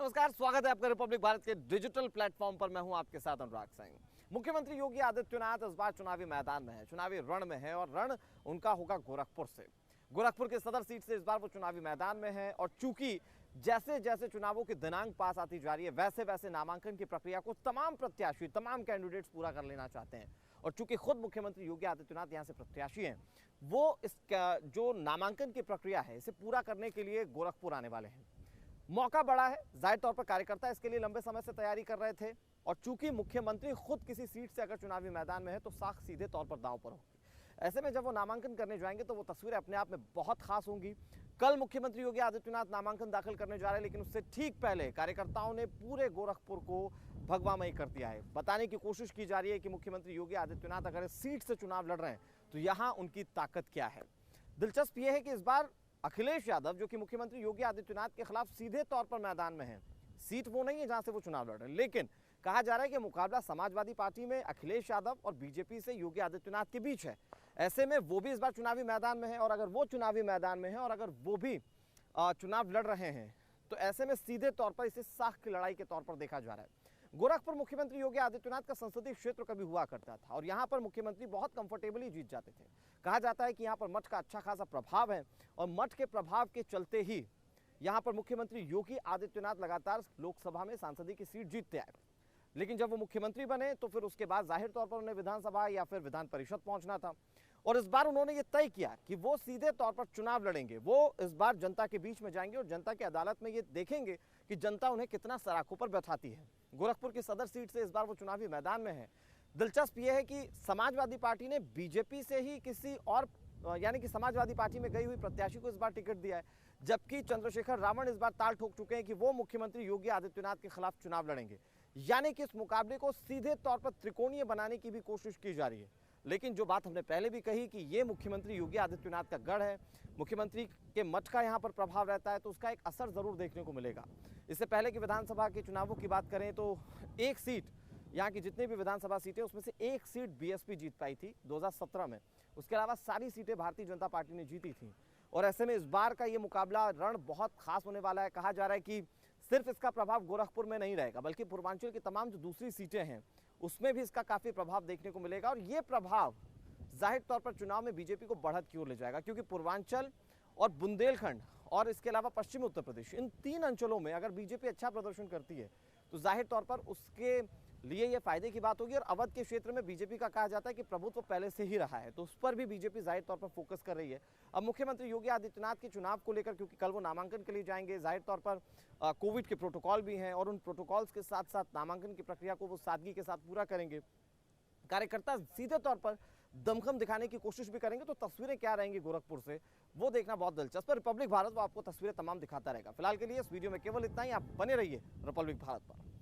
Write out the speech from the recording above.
नमस्कार, स्वागत है आपका रिपब्लिक भारत के डिजिटल प्लेटफॉर्म पर। मैं हूं आपके साथ अनुराग सिंह। मुख्यमंत्री योगी आदित्यनाथ इस बार चुनावी मैदान में है, चुनावी रण में है और रण उनका होगा गोरखपुर से। गोरखपुर की सदर सीट से इस बार वो चुनावी मैदान में है और चूंकि जैसे जैसे चुनावों की दिनांक पास आती जा रही है वैसे वैसे नामांकन की प्रक्रिया को तमाम प्रत्याशी, तमाम कैंडिडेट्स पूरा कर लेना चाहते हैं। और चूंकि खुद मुख्यमंत्री योगी आदित्यनाथ यहाँ से प्रत्याशी हैं, वो इस जो नामांकन की प्रक्रिया है इसे पूरा करने के लिए गोरखपुर आने वाले हैं। मौका बड़ा है, जाहिर तौर पर कार्यकर्ता इसके लिए लंबे समय से तैयारी कर रहे थे और चूंकि मुख्यमंत्री खुद किसी सीट से अगर चुनावी मैदान में है तो साख सीधे तौर पर दांव पर होगी। ऐसे में जब वो नामांकन करने जाएंगे तो वो तस्वीरें अपने आप में बहुत खास होंगी। कल मुख्यमंत्री योगी आदित्यनाथ नामांकन दाखिल करने जा रहे हैं, लेकिन उससे ठीक पहले कार्यकर्ताओं ने पूरे गोरखपुर को भगवामय कर दिया है। बताने की कोशिश की जा रही है कि मुख्यमंत्री योगी आदित्यनाथ अगर इस सीट से चुनाव लड़ रहे हैं तो यहाँ उनकी ताकत क्या है। दिलचस्प यह है कि इस बार अखिलेश यादव, जो कि मुख्यमंत्री योगी आदित्यनाथ के खिलाफ सीधे तौर पर मैदान में हैं, सीट वो नहीं है जहां से वो चुनाव लड़ रहे हैं, लेकिन कहा जा रहा है कि मुकाबला समाजवादी पार्टी में अखिलेश यादव और बीजेपी से योगी आदित्यनाथ के बीच है। ऐसे में वो भी इस बार चुनावी मैदान में है और अगर वो चुनावी मैदान में है और अगर वो भी चुनाव लड़ रहे हैं तो ऐसे में सीधे तौर पर इसे साख की लड़ाई के तौर पर देखा जा रहा है। गोरखपुर मुख्यमंत्री योगी आदित्यनाथ का संसदीय क्षेत्र कभी हुआ करता था और यहाँ पर मुख्यमंत्री बहुत कंफर्टेबली जीत जाते थे। कहा जाता है कि यहाँ पर मठ का अच्छा खासा प्रभाव है और मठ के प्रभाव के चलते ही यहाँ पर मुख्यमंत्री योगी आदित्यनाथ लगातार लोकसभा में सांसदीय की सीट जीतते आए। लेकिन जब वो मुख्यमंत्री बने तो फिर उसके बाद जाहिर तौर पर उन्हें विधानसभा या फिर विधान परिषद पहुंचना था और इस बार उन्होंने ये तय किया कि वो सीधे तौर पर चुनाव लड़ेंगे। वो इस बार जनता के बीच में जाएंगे और जनता की अदालत में ये देखेंगे कि जनता उन्हें कितना सराखों पर बैठाती है। गोरखपुर की सदर सीट से इस बार वो चुनावी मैदान में है। दिलचस्प यह है कि समाजवादी पार्टी ने बीजेपी से ही किसी और यानी कि समाजवादी पार्टी में गई हुई प्रत्याशी को इस बार टिकट दिया है, जबकि चंद्रशेखर रावण इस बार ताल ठोक चुके हैं कि वो मुख्यमंत्री योगी आदित्यनाथ के खिलाफ चुनाव लड़ेंगे। यानी कि इस मुकाबले को सीधे तौर पर त्रिकोणीय बनाने की भी कोशिश की जा रही है। लेकिन जो बात हमने पहले भी कही कि ये मुख्यमंत्री योगी आदित्यनाथ का गढ़ है, मुख्यमंत्री के मठ का यहाँ पर प्रभाव रहता है, तो उसका एक असर जरूर देखने को मिलेगा। इससे पहले कि विधानसभा के चुनावों की बात करें तो एक सीट, यहाँ की जितनी भी विधानसभा सीटें उसमें से एक सीट बीएसपी जीत पाई थी 2017 में। उसके अलावा सारी सीटें भारतीय जनता पार्टी ने जीती थी और ऐसे में इस बार का ये मुकाबला रण बहुत खास होने वाला है। कहा जा रहा है कि सिर्फ इसका प्रभाव गोरखपुर में नहीं रहेगा बल्कि पूर्वांचल की तमाम जो दूसरी सीटें हैं उसमें भी इसका काफी प्रभाव देखने को मिलेगा और ये प्रभाव जाहिर तौर पर चुनाव में बीजेपी को बढ़त की ओर ले जाएगा, क्योंकि पूर्वांचल और बुंदेलखंड और इसके अलावा पश्चिमी उत्तर प्रदेश, इन तीन अंचलों में अगर बीजेपी अच्छा प्रदर्शन करती है तो जाहिर तौर पर उसके लिए ये फायदे की बात होगी। और अवध के क्षेत्र में बीजेपी का कहा जाता है कि प्रभुत्व पहले से ही रहा है, तो उस पर भी बीजेपी जाहिर तौर पर फोकस कर रही है। अब मुख्यमंत्री योगी आदित्यनाथ के चुनाव को लेकर, क्योंकि कल वो नामांकन के लिए जाएंगे, जाहिर तौर पर कोविड के प्रोटोकॉल भी हैं और उन प्रोटोकॉल्स के साथ साथ नामांकन की प्रक्रिया को वो सादगी के साथ पूरा करेंगे। कार्यकर्ता सीधे तौर पर दमखम दिखाने की कोशिश भी करेंगे, तो तस्वीरें क्या रहेंगी गोरखपुर से वो देखना बहुत दिलचस्प है। रिपब्लिक भारत वो आपको तस्वीरें तमाम दिखाता रहेगा। फिलहाल के लिए इस वीडियो में केवल इतना ही। आप बने रहिए रिपब्लिक भारत पर।